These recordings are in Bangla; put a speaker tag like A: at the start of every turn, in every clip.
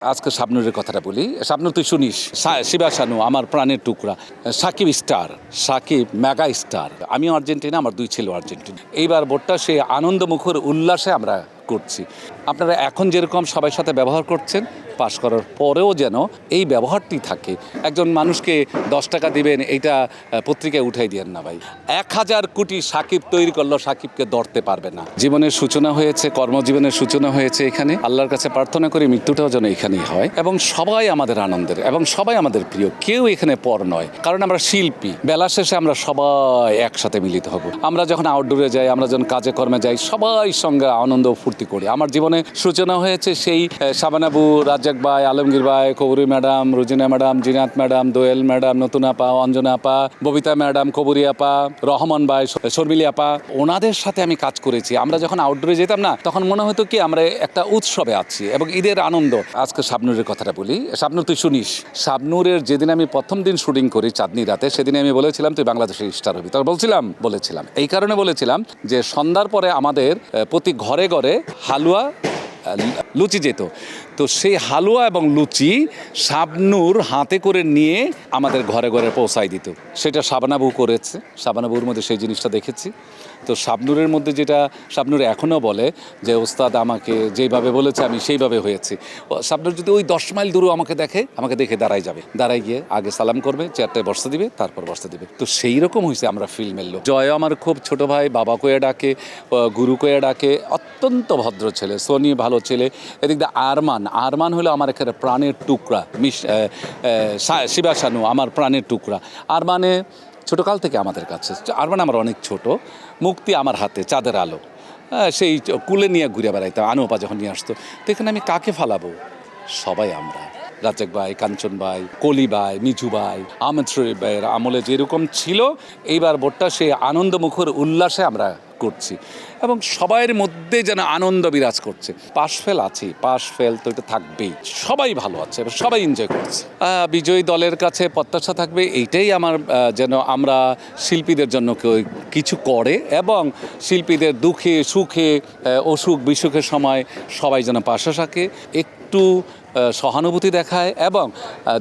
A: আজকে শাবনূরের কথাটা বলি। শাবনূর তুই শুনিস, শিবা শানু আমার প্রাণের টুকরা, Shakib star, Shakib mega star. আমিও আর্জেন্টিনা, আমার দুই ছেলে আর্জেন্টিনা। এইবার ভোটটা সে আনন্দমুখর উল্লাসে আমরা করছি। আপনারা এখন যেরকম সবার সাথে ব্যবহার করছেন, পাশ করার পরেও যেন এই ব্যবহারটি থাকে। একজন মানুষকে 10 টাকা দিবেন, এইটা পত্রিকায় উঠাই দিয়েন না ভাই। 1000 কোটি সাকিব তৈরি করলো, সাকিবকে ধরতে পারবে না। জীবনের সূচনা হয়েছে, কর্মজীবনের সূচনা হয়েছে এখানে। আল্লাহর কাছে প্রার্থনা করি মৃত্যুটাও যেন এখানেই হয়, এবং সবাই আমাদের আনন্দের এবং সবাই আমাদের প্রিয়, কেউ এখানে পর নয়। কারণ আমরা শিল্পী, বেলা শেষে আমরা সবাই একসাথে মিলিত হব। আমরা যখন আউটডোরে যাই, আমরা যখন কাজে কর্মে যাই, সবাই সঙ্গে আনন্দ ফুর্তি করি। আমার জীবনে সূচনা হয়েছে সেই শাবানাবু, রাজ্জাক ভাই, আলমগীর ভাই, Kabori madam, Rojina madam, Zinat madam, Doel madam, Notun আপা, অঞ্জনা আপা, ববিতা ম্যাডাম, কবরী আপা, রহমান ভাই, শর্মিলি আপা, ওনাদের সাথে আমি কাজ করেছি। আমরা যখন আউটডোরে যেতাম না, তখন মনে হতো কি আমরা একটা উৎসবে আছি এবং ঈদের আনন্দ। আজকে শাবনূরের কথাটা বলি। শাবনূর তুই শুনিস, শাবনূরের যেদিন আমি প্রথম দিন শুটিং করি চাঁদনি রাতে, সেদিন আমি বলেছিলাম তুই বাংলাদেশের স্টার হবি। তখন বলেছিলাম এই কারণে বলেছিলাম যে সন্ধ্যার পরে আমাদের প্রতি ঘরে ঘরে হালুয়া, লুচি যেত। তো সেই হালুয়া এবং লুচি শাবনূর হাতে করে নিয়ে আমাদের ঘরে ঘরে পৌঁছাই দিত। সেটা শাবানাবু করেছে, শাবানাবুর মধ্যে সেই জিনিসটা দেখেছি। তো শাবনূরের মধ্যে যেটা শাবনূর এখনও বলে যে ওস্তাদ আমাকে যেইভাবে বলেছে আমি সেইভাবে হয়েছি। শাবনূর যদি ওই 10 মাইল দূরেও আমাকে দেখে দাঁড়ায় গিয়ে আগে সালাম করবে, চেয়ারটায় বসতে দিবে, তারপর বসতে দিবে। তো সেই রকম হয়েছে আমরা ফিল্মের লোক। জয় আমার খুব ছোট ভাই, বাবা কয়ে ডাকে, গুরু কয়ে ডাকে, অত্যন্ত ভদ্র ছেলে। সোনি ভালো ছেলে। এদিক দিয়ে আরমান হলো আমার এখানে প্রাণের টুকরা। শিবা শানু আমার প্রাণের টুকরা। আরমানে ছোটোকাল থেকে আমাদের কাছে, আরমান আমার অনেক ছোট। মুক্তি আমার হাতে, চাঁদের আলো, সেই কুলে নিয়ে ঘুরে বেড়াইতাম। আনুপা যখন নিয়ে আসতো, তো এখানে আমি কাকে ফালাবো? সবাই আমরা, রাজ্জাক ভাই, কাঞ্চন ভাই, কলি ভাই, মিঠু ভাই, আহমেদ শরীফ ভাইয়ের আমলে যেরকম ছিল, এইবার ভোটটা সেই আনন্দমুখর উল্লাসে আমরা করছি এবং সবাইয়ের মধ্যে যেন আনন্দ বিরাজ করছে। পাশ ফেল তো এটা থাকবেই। সবাই ভালো আছে এবং সবাই এনজয় করছে। বিজয়ী দলের কাছে প্রত্যাশা থাকবে এইটাই আমার, যেন আমরা শিল্পীদের জন্য কেউ কিছু করে এবং শিল্পীদের দুঃখে সুখে, অসুখ বিসুখের সময় সবাই যেন পাশে থাকে, একটু সহানুভূতি দেখায় এবং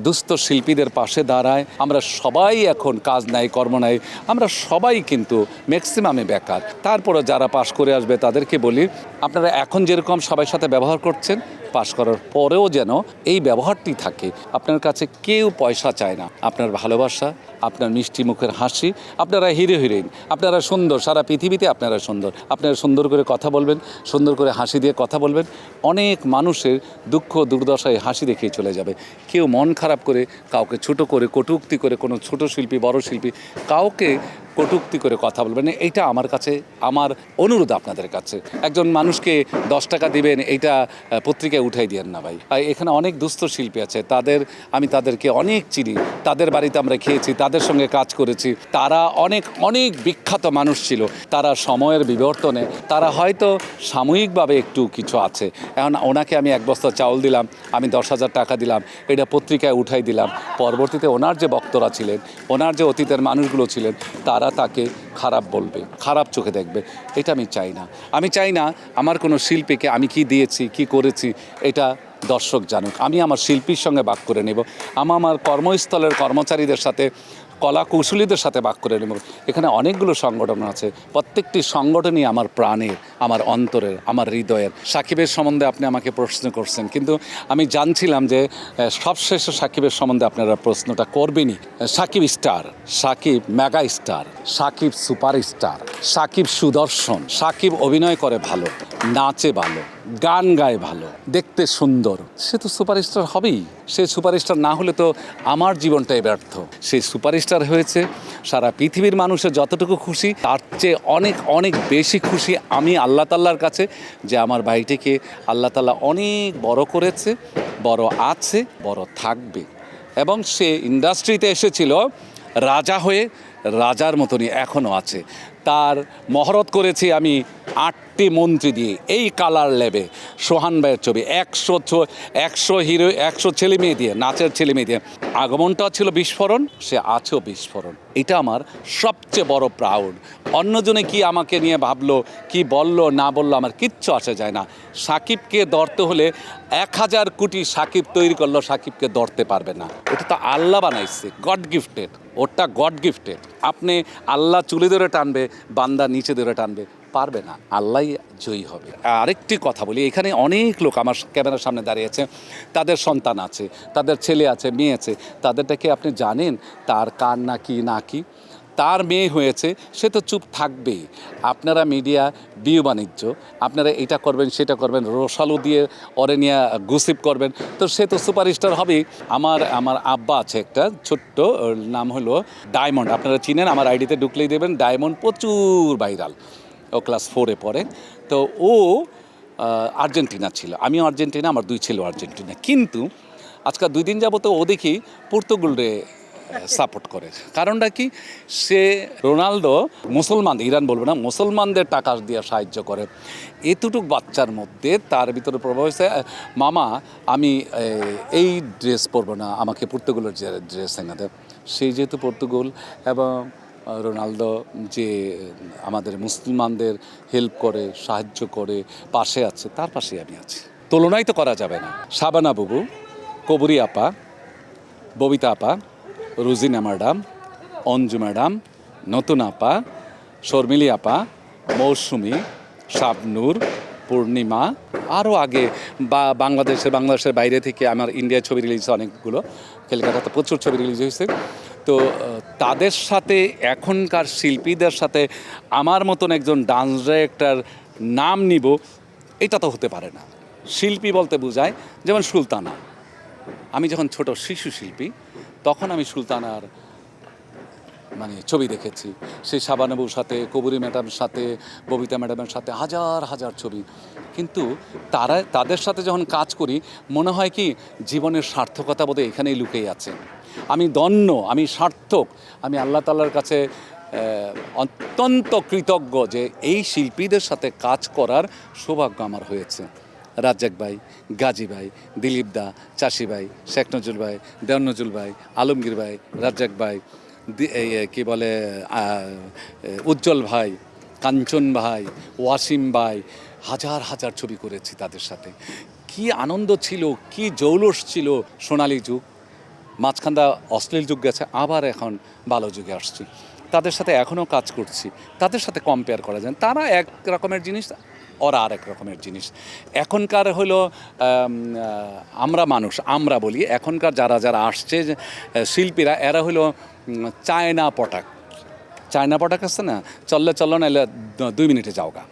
A: দুস্থ শিল্পীদের পাশে দাঁড়ায়। আমরা সবাই এখন কাজ নাই, কর্ম নাই, আমরা সবাই কিন্তু ম্যাক্সিমামে বেকার। তারপরে যারা পাশ করে আসবে তাদেরকে বলি, আপনারা এখন যেরকম সবার সাথে ব্যবহার করছেন, পাশ করার পরেও যেন এই ব্যবহারটি থাকে। আপনার কাছে কেউ পয়সা চায় না, আপনার ভালোবাসা, আপনার মিষ্টি মুখের হাসি। আপনারা হিরো হিরোইন, আপনারা সুন্দর, সারা পৃথিবীতে আপনারা সুন্দর। আপনারা সুন্দর করে কথা বলবেন, সুন্দর করে হাসি দিয়ে কথা বলবেন। অনেক মানুষের দুঃখ দুর্দশায় হাসি দেখিয়ে চলে যাবে। কেউ মন খারাপ করে, কাউকে ছোট করে, কটূক্তি করে, কোনো ছোট শিল্পী, বড় শিল্পী, কাউকে কটূক্তি করে কথা বলবেন না। এইটা আমার কাছে, আমার অনুরোধ আপনাদের কাছে। একজন মানুষকে 10 টাকা দিবেন, এইটা পত্রিকায় উঠাই দিয়েন না ভাই। এখানে অনেক দুস্থ শিল্পী আছে, আমি তাদেরকে অনেক চিনি, তাদের বাড়িতে আমরা খেয়েছি, তাদের সঙ্গে কাজ করেছি। তারা অনেক বিখ্যাত মানুষ ছিল। তারা সময়ের বিবর্তনে তারা হয়তো সাময়িকভাবে একটু কিছু আছে। এখন ওনাকে আমি 1 বস্তা চাউল দিলাম, আমি 10,000 টাকা দিলাম, এটা পত্রিকায় উঠাই দিলাম। পরবর্তীতে ওনার যে বক্তরা ছিলেন, ওনার যে অতীতের মানুষগুলো ছিলেন, তারা তাকে খারাপ বলবে, খারাপ চোখে দেখবে। এটা আমি চাই না আমার কোনো শিল্পীকে আমি কি দিয়েছি, কি করেছি, এটা দর্শক জানুক। আমি আমার শিল্পীর সঙ্গে ভাগ করে নেব, আমার কর্মস্থলের কর্মচারীদের সাথে, কলা কৌশলীদের সাথে ভাগ করে নেব। এখানে অনেকগুলো সংগঠন আছে, প্রত্যেকটি সংগঠনই আমার প্রাণের, আমার অন্তরের, আমার হৃদয়ের। সাকিবের সম্বন্ধে আপনি আমাকে প্রশ্ন করছেন, কিন্তু আমি জানছিলাম যে সবশেষে সাকিবের সম্বন্ধে আপনারা প্রশ্নটা করবেনই। Shakib star, Shakib mega star, Shakib super star, Shakib সুদর্শন। সাকিব অভিনয় করে ভালো, নাচে ভালো, গান গায় ভালো, দেখতে সুন্দর, সে তো সুপারস্টার হবেই। সে সুপারস্টার না হলে তো আমার জীবনটাই ব্যর্থ। সে সুপারস্টার হয়েছে, সারা পৃথিবীর মানুষের যতটুকু খুশি, তার চেয়ে অনেক বেশি খুশি আমি আল্লাহ তাআলার কাছে, যে আমার ভাইটিকে আল্লাহ তাআলা অনেক বড় করেছে, বড় আছে, বড় থাকবে। এবং সে ইন্ডাস্ট্রিতে এসেছিল রাজা হয়ে, রাজার মতনই এখনও আছে। তার মহরত করেছি আমি মন্ত্রী দিয়ে এই কালার লেবে সোহান ভাইয়ের ছবি 100 হিরো 100 ছেলে মেয়ে দিয়ে নাচের ছেলে মেয়ে দিয়ে আগমনটা ছিল বিস্ফোরণ, সে আছেও বিস্ফোরণ। এটা আমার সবচেয়ে বড় প্রাউড। অন্যজনে কি আমাকে নিয়ে ভাবলো, কি বললো না বললো, আমার কিচ্ছু আসে যায় না। সাকিবকে ধরতে হলে 1000 কোটি সাকিব তৈরি করলো, সাকিবকে ধরতে পারবে না। ওটা তো আল্লাহ বানাইছে, গড গিফটেড, ওটা গড গিফটেড। আপনি আল্লাহ চুলে ধরে টানবে, বান্দা নিচে ধরে টানবে, পারবে না, আল্লাহই জয়ী হবে। আরেকটি কথা বলি, এখানে অনেক লোক আমার ক্যামেরার সামনে দাঁড়িয়েছে, তাদের সন্তান আছে, তাদের ছেলে আছে, মেয়ে আছে, তাদেরটাকে আপনি জানেন তার কার না কি না কি? তার মেয়ে হয়েছে, সে তো চুপ থাকবেই। আপনারা মিডিয়া বিয়ে বাণিজ্য, আপনারা এটা করবেন সেটা করবেন, রসালো দিয়ে ওরে নিয়ে গুসিপ করবেন, তো সে তো সুপারস্টার হবেই। আমার আব্বা আছে একটা ছোট্ট, ওর নাম হলো ডায়মন্ড, আপনারা চিনেন, আমার আইডিতে ঢুকলেই দেবেন ডায়মন্ড, প্রচুর ভাইরাল, ও ক্লাস 4-এ পড়ে। তো ও আর্জেন্টিনা ছিল, আমিও আর্জেন্টিনা, আমার 2 ছেলেও আর্জেন্টিনা। কিন্তু আজকাল 2 দিন যাবত ও দেখি পর্তুগালরে সাপোর্ট করে। কারণটা কি? সে রোনালদো মুসলমান, ইরান বলবো না, মুসলমানদের টাকা দিয়ে সাহায্য করে। এতটুক বাচ্চার মধ্যে তার ভিতরে প্রভাব হয়েছে, মামা আমি এই ড্রেস পরবো না, আমাকে পর্তুগালের ড্রেস এনে দেয়। সেই যেহেতু পর্তুগাল এবং রোনালদো যে আমাদের মুসলমানদের হেল্প করে, সাহায্য করে, পাশে আছে, তার পাশেই আমি আছি। তুলনাই তো করা যাবে না। শাবানা বুবু, কবরী আপা, ববিতা আপা, রুজিনা ম্যাডাম, অঞ্জু ম্যাডাম, নতুন আপা, শর্মিলি আপা, মৌসুমি, শাবনূর, পূর্ণিমা, আরও আগে বাংলাদেশের বাইরে থেকে আমার ইন্ডিয়ায় ছবি রিলিজ অনেকগুলো, কলকাতাতে প্রচুর ছবি রিলিজ হয়েছে। তো তাদের সাথে এখনকার শিল্পীদের সাথে আমার মতন একজন ডান্স ডিরেক্টর নাম নিব, এটা তো হতে পারে না। শিল্পী বলতে বোঝায়, যেমন সুলতানা, আমি যখন ছোট শিশু শিল্পী তখন আমি সুলতানার ছবি দেখেছি, সেই শাবানাবুর সাথে, কবরী ম্যাডামের সাথে, ববিতা ম্যাডামের সাথে হাজার হাজার ছবি। কিন্তু তাদের সাথে যখন কাজ করি মনে হয় কি জীবনের সার্থকতা বোধহয় এখানেই লুকিয়ে আছে। আমি ধন্য, আমি সার্থক, আমি আল্লাহ তাআলার কাছে অত্যন্ত কৃতজ্ঞ যে এই শিল্পীদের সাথে কাজ করার সৌভাগ্য আমার হয়েছে। রাজ্জাক ভাই, গাজী ভাই, দিলীপ দা, চাষি ভাই, শেখ নজরুল ভাই, দেওয়ান নজরুল ভাই, আলমগীর ভাই, রাজ্জাক ভাই, কি বলে উজ্জ্বল ভাই, কাঞ্চন ভাই, ওয়াসিম ভাই, হাজার হাজার ছবি করেছি তাদের সাথে। কি আনন্দ ছিল, কি জৌলস ছিল। সোনালী যুগ, মাঝখানটা অশ্লীল যুগ গেছে, আবার এখন ভালো যুগে আসছি। তাদের সাথে এখনও কাজ করছি, তাদের সাথে কম্পেয়ার করা যায়। তারা এক রকমের জিনিস, ওরা আরেক রকমের জিনিস। এখনকার হলো আমরা মানুষ, আমরা বলি, এখনকার যারা আসছে শিল্পীরা, এরা হলো চায়না পটাক আছে না, চললে নাহলে 2 মিনিটে যাওগা।